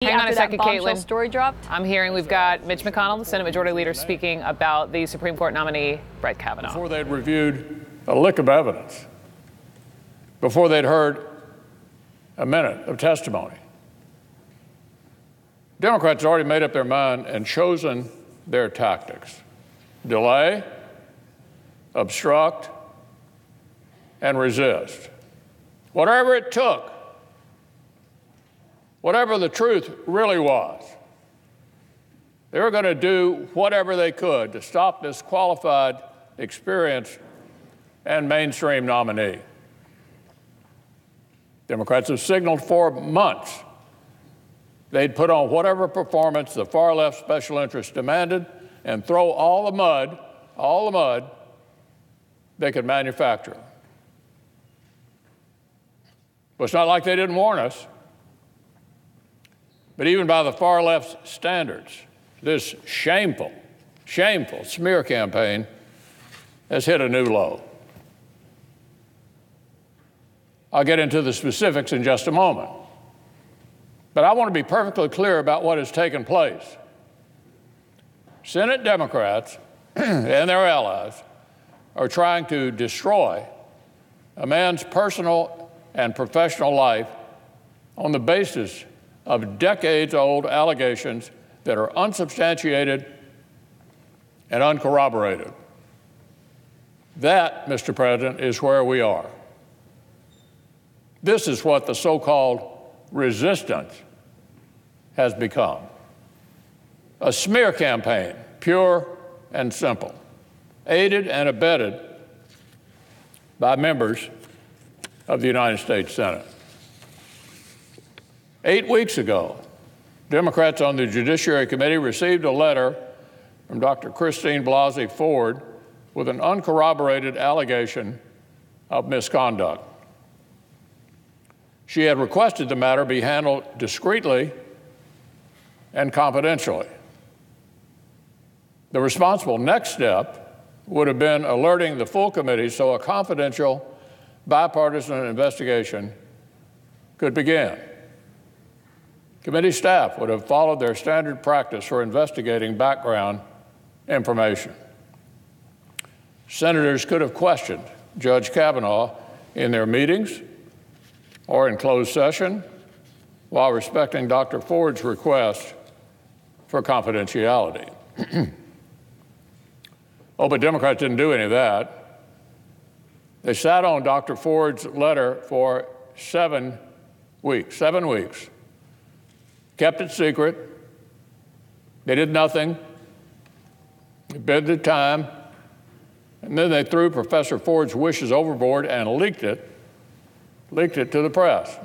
Hang on a second, Caitlin. Story dropped. I'm hearing we've got Mitch McConnell, the Senate Majority Leader, speaking about the Supreme Court nominee, Brett Kavanaugh. Before they'd reviewed a lick of evidence, before they'd heard a minute of testimony, Democrats already made up their mind and chosen their tactics: delay, obstruct, and resist. Whatever it took, whatever the truth really was, they were going to do whatever they could to stop this qualified, experienced, and mainstream nominee. Democrats have signaled for months they'd put on whatever performance the far left special interests demanded and throw all the mud they could manufacture. Well, it's not like they didn't warn us. But even by the far left's standards, this shameful smear campaign has hit a new low. I'll get into the specifics in just a moment. But I want to be perfectly clear about what has taken place. Senate Democrats and their allies are trying to destroy a man's personal and professional life on the basis of decades-old allegations that are unsubstantiated and uncorroborated. That, Mr. President, is where we are. This is what the so-called resistance has become: a smear campaign, pure and simple, aided and abetted by members of the United States Senate. 8 weeks ago, Democrats on the Judiciary Committee received a letter from Dr. Christine Blasey Ford with an uncorroborated allegation of misconduct. She had requested the matter be handled discreetly and confidentially. The responsible next step would have been alerting the full committee so a confidential, bipartisan investigation could begin. Committee staff would have followed their standard practice for investigating background information. Senators could have questioned Judge Kavanaugh in their meetings or in closed session while respecting Dr. Ford's request for confidentiality. But Democrats didn't do any of that. They sat on Dr. Ford's letter for 7 weeks, kept it secret. They did nothing. They bid the time. And then they threw Professor Ford's wishes overboard and leaked it to the press.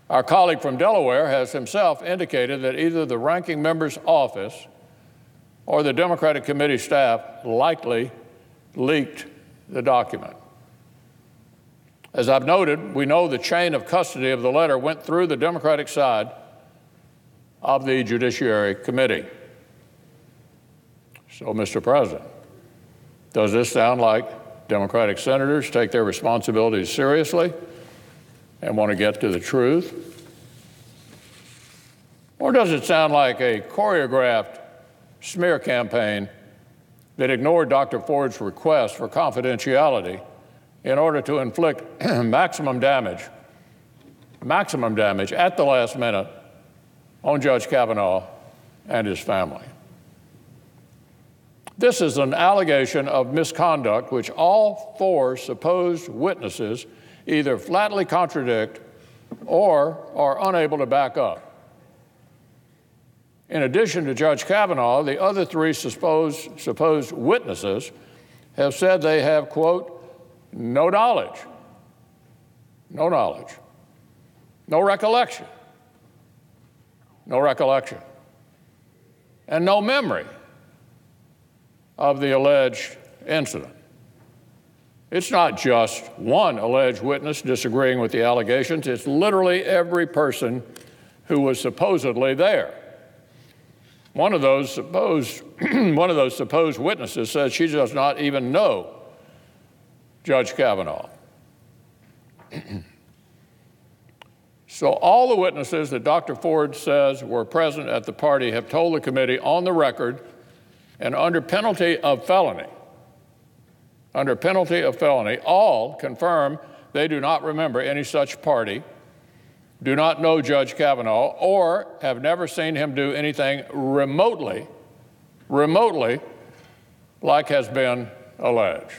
Our colleague from Delaware has himself indicated that either the ranking member's office or the Democratic committee staff likely leaked the document. As I've noted, we know the chain of custody of the letter went through the Democratic side of the Judiciary Committee. So, Mr. President, does this sound like Democratic senators take their responsibilities seriously and want to get to the truth? Or does it sound like a choreographed smear campaign that ignored Dr. Ford's request for confidentiality in order to inflict maximum damage at the last minute on Judge Kavanaugh and his family? This is an allegation of misconduct which all 4 supposed witnesses either flatly contradict or are unable to back up. In addition to Judge Kavanaugh, the other 3 supposed witnesses have said they have, quote, no knowledge, no recollection, and no memory of the alleged incident. It's not just one alleged witness disagreeing with the allegations. It's literally every person who was supposedly there. One of those supposed witnesses says she does not even know Judge Kavanaugh. So all the witnesses that Dr. Ford says were present at the party have told the committee on the record and under penalty of felony, all confirm they do not remember any such party, do not know Judge Kavanaugh, or have never seen him do anything remotely like has been alleged.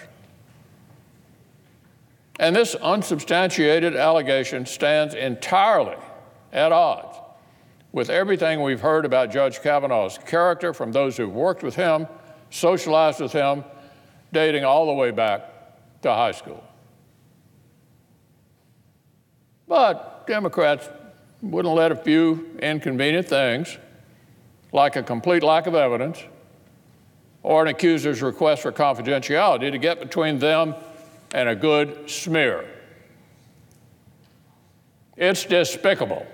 And this unsubstantiated allegation stands entirely at odds with everything we've heard about Judge Kavanaugh's character from those who've worked with him, socialized with him, dating all the way back to high school. But Democrats wouldn't let a few inconvenient things, like a complete lack of evidence or an accuser's request for confidentiality, to get between them and a good smear. It's despicable.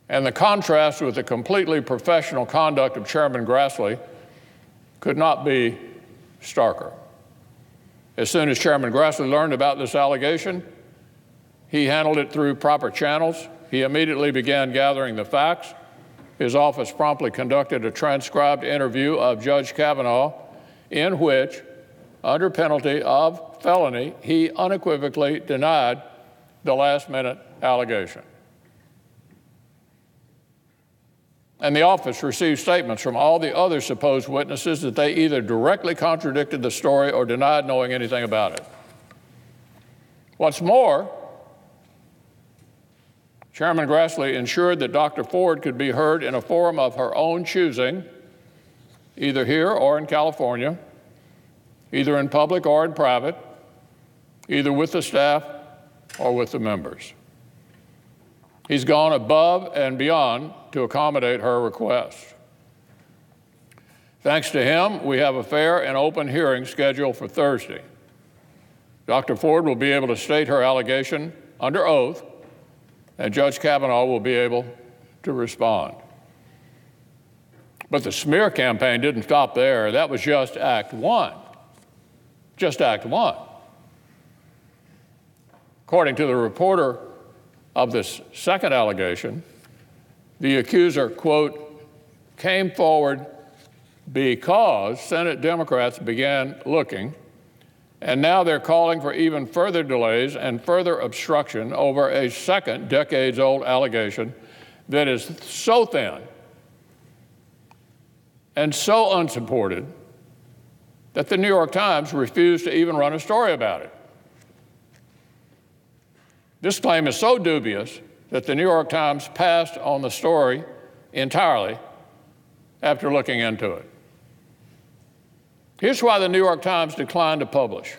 And the contrast with the completely professional conduct of Chairman Grassley could not be starker. As soon as Chairman Grassley learned about this allegation, he handled it through proper channels. He immediately began gathering the facts. His office promptly conducted a transcribed interview of Judge Kavanaugh in which, under penalty of felony, he unequivocally denied the last-minute allegation. And the office received statements from all the other supposed witnesses that they either directly contradicted the story or denied knowing anything about it. What's more, Chairman Grassley ensured that Dr. Ford could be heard in a forum of her own choosing, either here or in California, either in public or in private, either with the staff or with the members. He's gone above and beyond to accommodate her request. Thanks to him, we have a fair and open hearing scheduled for Thursday. Dr. Ford will be able to state her allegation under oath, and Judge Kavanaugh will be able to respond. But the smear campaign didn't stop there. That was just Act One. Just Act One. According to the reporter of this second allegation, the accuser, quote, came forward because Senate Democrats began looking, and now they're calling for even further delays and further obstruction over a second decades-old allegation that is so thin and so unsupported that the New York Times refused to even run a story about it. This claim is so dubious that the New York Times passed on the story entirely after looking into it. Here's why the New York Times declined to publish.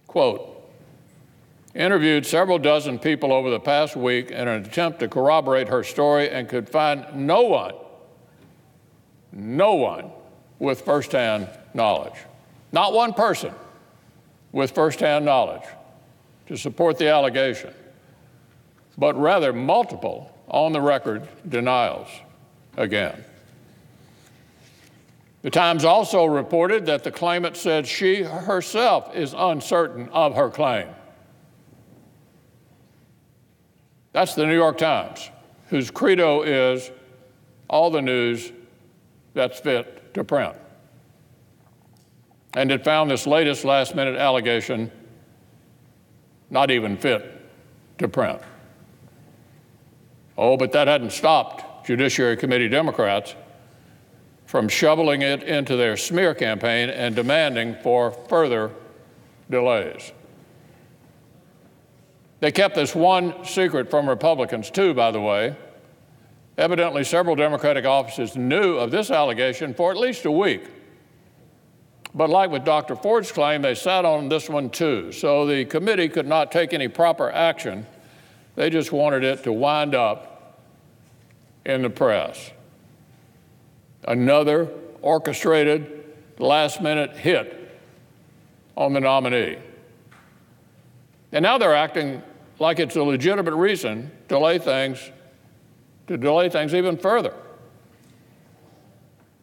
Quote, interviewed several dozen people over the past week in an attempt to corroborate her story and could find no one with firsthand knowledge. Not one person with firsthand knowledge to support the allegation, but rather multiple on-the-record denials again. The Times also reported that the claimant said she herself is uncertain of her claim. That's the New York Times, whose credo is all the news that's fit to print. And it found this latest last-minute allegation not even fit to print. Oh, but that hadn't stopped Judiciary Committee Democrats from shoveling it into their smear campaign and demanding for further delays. They kept this one secret from Republicans, too, by the way. Evidently, several Democratic offices knew of this allegation for at least a week. But like with Dr. Ford's claim, they sat on this one, too. So the committee could not take any proper action. They just wanted it to wind up in the press. Another orchestrated, last-minute hit on the nominee. And now they're acting like it's a legitimate reason to delay things even further,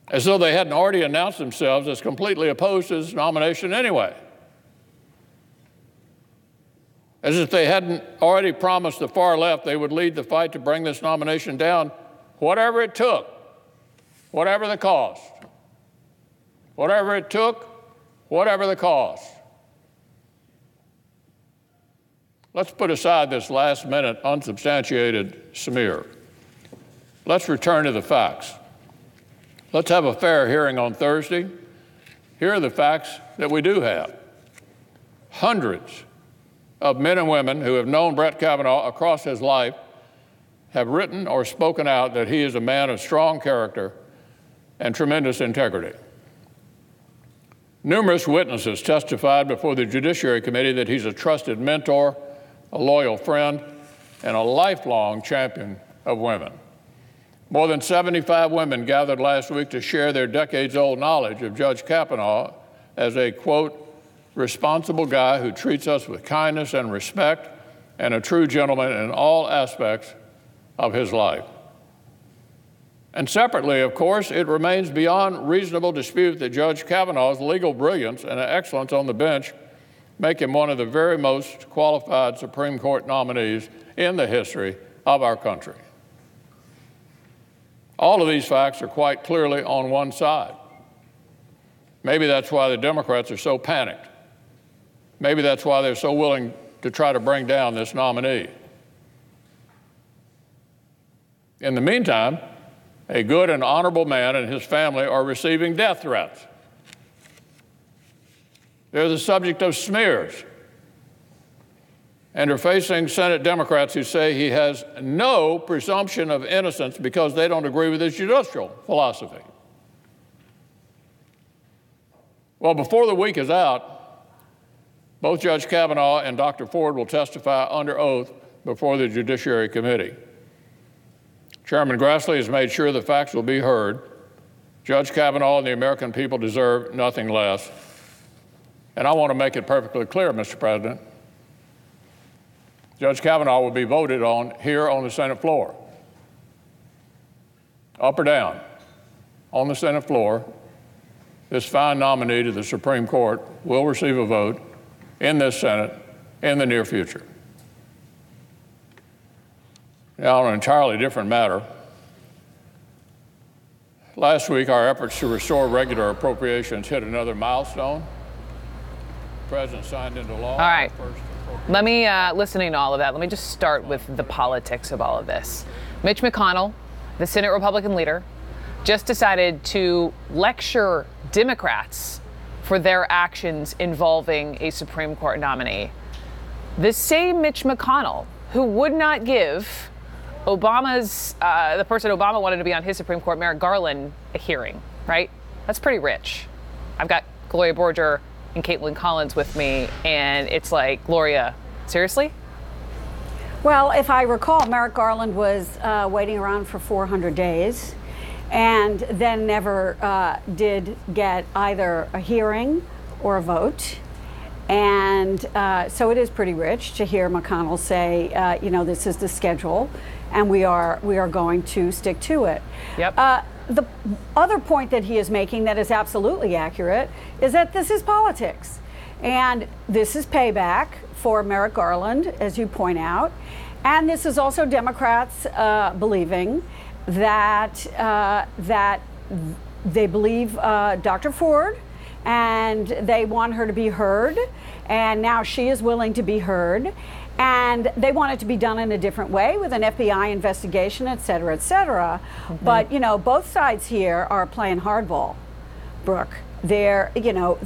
as though they hadn't already announced themselves as completely opposed to his nomination anyway. as if they hadn't already promised the far left they would lead the fight to bring this nomination down, whatever it took, whatever the cost. Whatever it took, whatever the cost. Let's put aside this last-minute, unsubstantiated smear. Let's return to the facts. Let's have a fair hearing on Thursday. Here are the facts that we do have. Hundreds of men and women who have known Brett Kavanaugh across his life have written or spoken out that he is a man of strong character and tremendous integrity. Numerous witnesses testified before the Judiciary Committee that he's a trusted mentor, a loyal friend, and a lifelong champion of women. More than 75 women gathered last week to share their decades-old knowledge of Judge Kavanaugh as a, quote, responsible guy who treats us with kindness and respect and a true gentleman in all aspects of his life. And separately, of course, it remains beyond reasonable dispute that Judge Kavanaugh's legal brilliance and excellence on the bench make him one of the very most qualified Supreme Court nominees in the history of our country. All of these facts are quite clearly on one side. Maybe that's why the Democrats are so panicked. Maybe that's why they're so willing to try to bring down this nominee. In the meantime, a good and honorable man and his family are receiving death threats. They're the subject of smears and are facing Senate Democrats who say he has no presumption of innocence because they don't agree with his judicial philosophy. Well, before the week is out, both Judge Kavanaugh and Dr. Ford will testify under oath before the Judiciary Committee. Chairman Grassley has made sure the facts will be heard. Judge Kavanaugh and the American people deserve nothing less. And I want to make it perfectly clear, Mr. President, Judge Kavanaugh will be voted on here on the Senate floor. Up or down, on the Senate floor, this fine nominee to the Supreme Court will receive a vote in this Senate in the near future. Now, on an entirely different matter, last week our efforts to restore regular appropriations hit another milestone. The President signed into law. All right. Let me, listening to all of that, let me just start with the politics of all of this. Mitch McConnell, the Senate Republican leader, just decided to lecture Democrats for their actions involving a Supreme Court nominee. The same Mitch McConnell who would not give Obama's, the person Obama wanted to be on his Supreme Court, Merrick Garland, a hearing, right? That's pretty rich. I've got Gloria Borger and Caitlin Collins with me, and it's like, Gloria, seriously? Well, if I recall, Merrick Garland was waiting around for 400 days and then never did get either a hearing or a vote. And so it is pretty rich to hear McConnell say, you know, this is the schedule, and we are going to stick to it. Yep. The other point that he is making that is absolutely accurate is that this is politics, and this is payback for Merrick Garland, as you point out, and this is also Democrats believing that that they believe Dr. Ford, and they want her to be heard, and now she is willing to be heard, and they want it to be done in a different way with an FBI investigation, et cetera, et cetera. Mm-hmm. But, you know, both sides here are playing hardball, Brooke. They're, you know,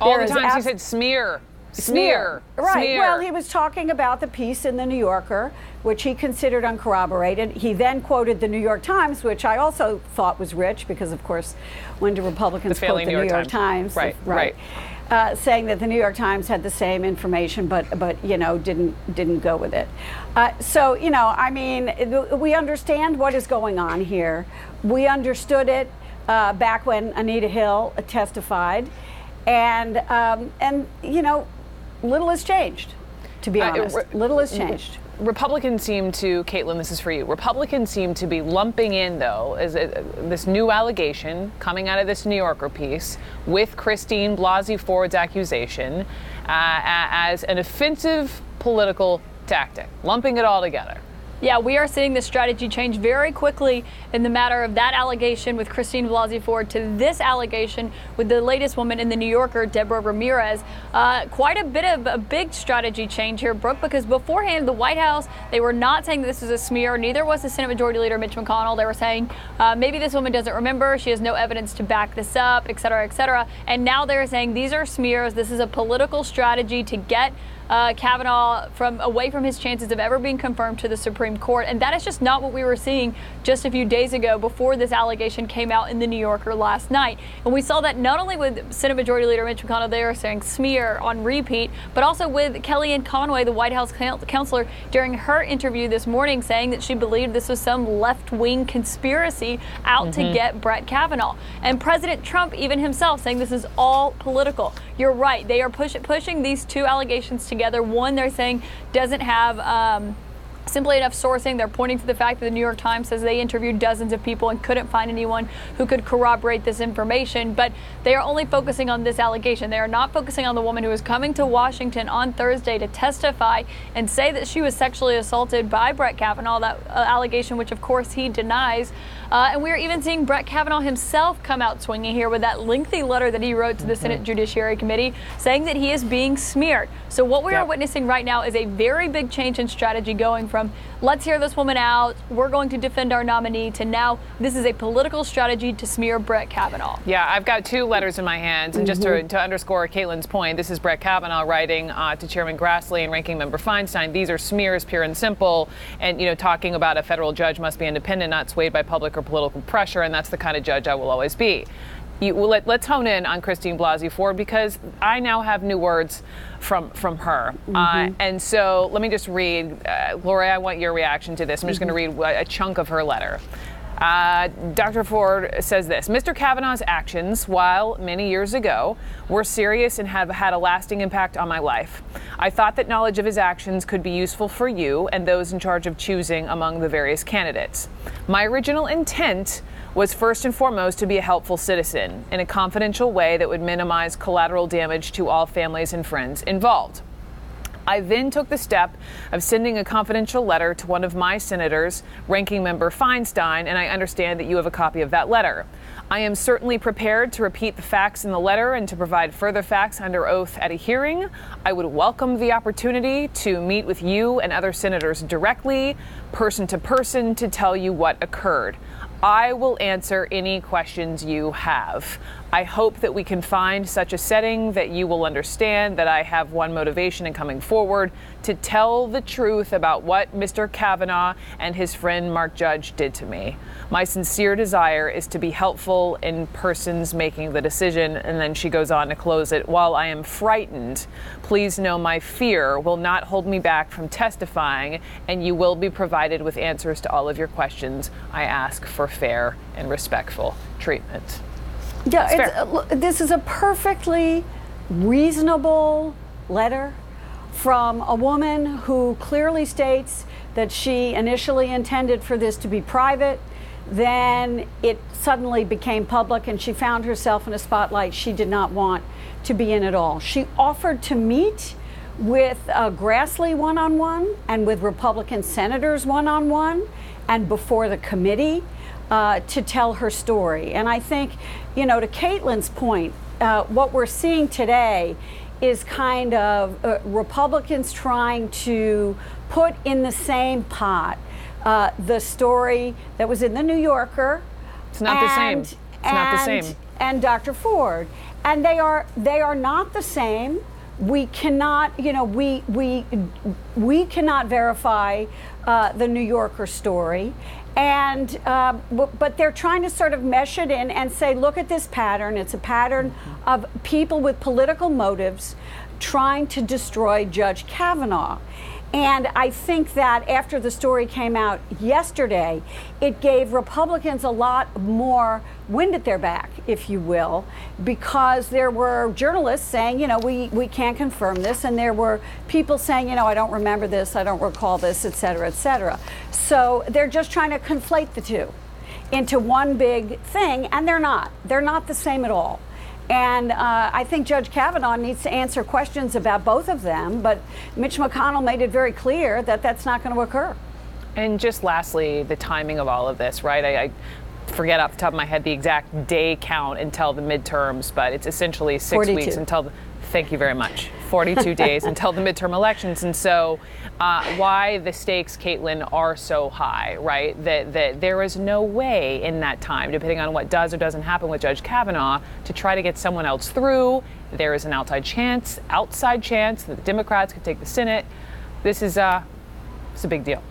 all the times he said smear. Right. Smear. Well, he was talking about the piece in the New Yorker, which he considered uncorroborated. He then quoted the New York Times, which I also thought was rich because, of course, when do Republicans quote the New York Times? Right. Saying that the New York Times had the same information, but you know, didn't go with it. So, you know, I mean, we understand what is going on here. We understood it back when Anita Hill testified, and you know, little has changed, to be honest. Little has changed. Republicans seem to, Caitlin, this is for you. Republicans seem to be lumping in, though, as this new allegation coming out of this New Yorker piece with Christine Blasey Ford's accusation as an offensive political tactic, lumping it all together. Yeah, we are seeing the strategy change very quickly in the matter of that allegation with Christine Blasey Ford to this allegation with the latest woman in the New Yorker, Deborah Ramirez. Quite a bit of a big strategy change here, Brooke, because beforehand, the White House, they were not saying this is a smear. Neither was the Senate Majority Leader Mitch McConnell. They were saying maybe this woman doesn't remember. She has no evidence to back this up, et cetera, et cetera. And now they're saying these are smears. This is a political strategy to get Kavanaugh away from his chances of ever being confirmed to the Supreme Court. And that is just not what we were seeing just a few days ago before this allegation came out in the New Yorker last night. And we saw that not only with Senate Majority Leader Mitch McConnell, they were saying smear on repeat, but also with Kellyanne Conway, the White House counselor, during her interview this morning, saying that she believed this was some left-wing conspiracy out to get Brett Kavanaugh. And President Trump, even himself, saying this is all political. You're right. They are pushing these two allegations together. One, they're saying doesn't have simply enough sourcing. They're pointing to the fact that the New York Times says they interviewed dozens of people and couldn't find anyone who could corroborate this information. But they are only focusing on this allegation. They are not focusing on the woman who is coming to Washington on Thursday to testify and say that she was sexually assaulted by Brett Kavanaugh, that allegation which, of course, he denies. And we are even seeing Brett Kavanaugh himself come out swinging here with that lengthy letter that he wrote to the Senate Judiciary Committee saying that he is being smeared. So what we are witnessing right now is a very big change in strategy, going from let's hear this woman out, we're going to defend our nominee, to now this is a political strategy to smear Brett Kavanaugh. Yeah, I've got two letters in my hands. And just to underscore Caitlin's point, this is Brett Kavanaugh writing to Chairman Grassley and Ranking Member Feinstein. These are smears, pure and simple. And, talking about a federal judge must be independent, not swayed by public or political pressure. And that's the kind of judge I will always be. Let's hone in on Christine Blasey Ford, because I now have new words from her. And so let me just read. Lori, I want your reaction to this. I'm just going to read a chunk of her letter. Dr. Ford says this: Mr. Kavanaugh's actions, while many years ago, were serious and have had a lasting impact on my life. I thought that knowledge of his actions could be useful for you and those in charge of choosing among the various candidates. My original intent was first and foremost to be a helpful citizen in a confidential way that would minimize collateral damage to all families and friends involved. I then took the step of sending a confidential letter to one of my senators, Ranking Member Feinstein, and I understand that you have a copy of that letter. I am certainly prepared to repeat the facts in the letter and to provide further facts under oath at a hearing. I would welcome the opportunity to meet with you and other senators directly, person to person, to tell you what occurred. I will answer any questions you have. I hope that we can find such a setting that you will understand that I have one motivation in coming forward: to tell the truth about what Mr. Kavanaugh and his friend Mark Judge did to me. My sincere desire is to be helpful in persons making the decision. And then she goes on to close it: while I am frightened, please know my fear will not hold me back from testifying, and you will be provided with answers to all of your questions. I ask for fair and respectful treatment. Yeah, this is a perfectly reasonable letter from a woman who clearly states that she initially intended for this to be private. Then it suddenly became public and she found herself in a spotlight she did not want to be in at all. She offered to meet with Grassley one-on-one and with Republican senators one-on-one and before the committee to tell her story. And I think, to Caitlin's point, what we're seeing today is kind of Republicans trying to put in the same pot the story that was in the New Yorker. It's not the same. It's not the same. And Dr. Ford. And they are not the same. We cannot, we cannot verify the New Yorker story. And but they're trying to sort of mesh it in and say, look at this pattern. It's a pattern of people with political motives trying to destroy Judge Kavanaugh. And I think that after the story came out yesterday, it gave Republicans a lot more wind at their back, if you will, because there were journalists saying, we can't confirm this. And there were people saying, I don't remember this, I don't recall this, et cetera, et cetera. So they're just trying to conflate the two into one big thing, and they're not. They're not the same at all. And I think Judge Kavanaugh needs to answer questions about both of them, but Mitch McConnell made it very clear that that's not going to occur. And just lastly, the timing of all of this, right? I forget off the top of my head the exact day count until the midterms, but it's essentially 6 42 weeks until thank you very much. 42 days until the midterm elections. And so why the stakes, Caitlin, are so high, right? That there is no way in that time, depending on what does or doesn't happen with Judge Kavanaugh, to try to get someone else through. There is an outside chance that the Democrats could take the Senate. This is it's a big deal.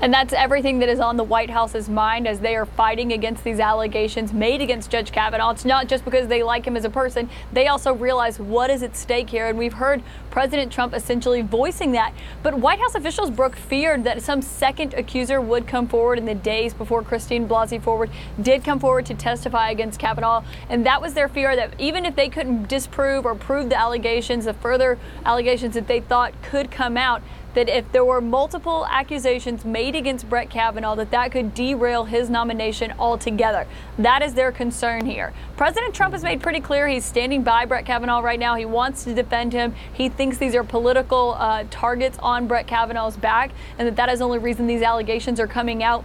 And that's everything that is on the White House's mind as they are fighting against these allegations made against Judge Kavanaugh. It's not just because they like him as a person. They also realize what is at stake here. And we've heard President Trump essentially voicing that. But White House officials, Brooke, feared that some second accuser would come forward in the days before Christine Blasey Ford did come forward to testify against Kavanaugh. And that was their fear, that even if they couldn't disprove or prove the allegations, the further allegations that they thought could come out, that if there were multiple accusations made against Brett Kavanaugh, that could derail his nomination altogether. That is their concern here. President Trump has made pretty clear he's standing by Brett Kavanaugh right now. He wants to defend him. He thinks these are political targets on Brett Kavanaugh's back, and that is the only reason these allegations are coming out.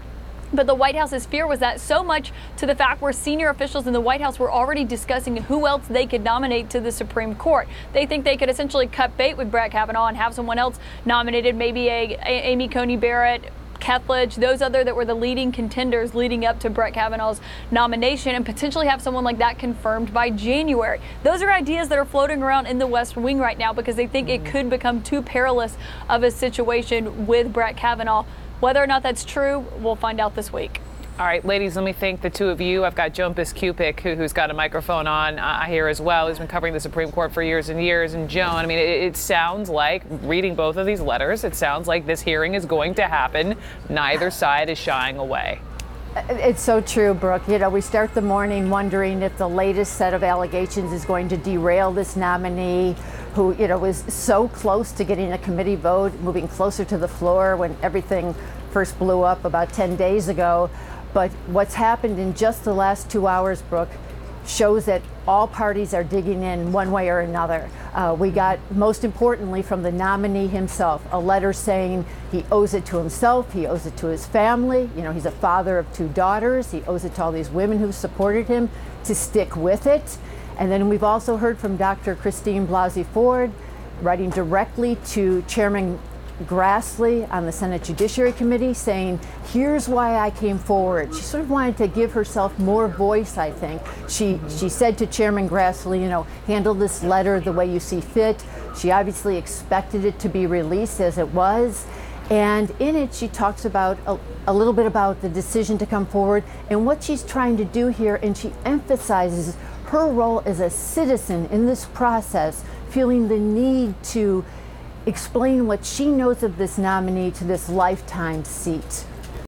But the White House's fear was that so much to the fact where senior officials in the White House were already discussing who else they could nominate to the Supreme Court. They think they could essentially cut bait with Brett Kavanaugh and have someone else nominated, maybe Amy Coney Barrett, Kethledge, those other that were the leading contenders leading up to Brett Kavanaugh's nomination, and potentially have someone like that confirmed by January. Those are ideas that are floating around in the West Wing right now because they think it could become too perilous of a situation with Brett Kavanaugh. Whether or not that's true, we'll find out this week. All right, ladies, let me thank the two of you. I've got Joan Biskupic, who's got a microphone on here as well. He's been covering the Supreme Court for years and years. And Joan, I mean, it sounds like, reading both of these letters, it sounds like this hearing is going to happen. Neither side is shying away. It's so true, Brooke. You know, we start the morning wondering if the latest set of allegations is going to derail this nominee who, you know, was so close to getting a committee vote, moving closer to the floor when everything first blew up about 10 days ago. But what's happened in just the last 2 hours, Brooke, shows that all parties are digging in one way or another. We got, most importantly, from the nominee himself, a letter saying he owes it to himself, he owes it to his family. You know, he's a father of 2 daughters. He owes it to all these women who supported him to stick with it. And then we've also heard from Dr. Christine Blasey Ford, writing directly to Chairman Grassley on the Senate Judiciary Committee, saying, here's why I came forward. She sort of wanted to give herself more voice, I think. She said to Chairman Grassley, you know, handle this letter the way you see fit. She obviously expected it to be released as it was. And in it, she talks about a little bit about the decision to come forward and what she's trying to do here. And she emphasizes her role as a citizen in this process, feeling the need to explain what she knows of this nominee to this lifetime seat.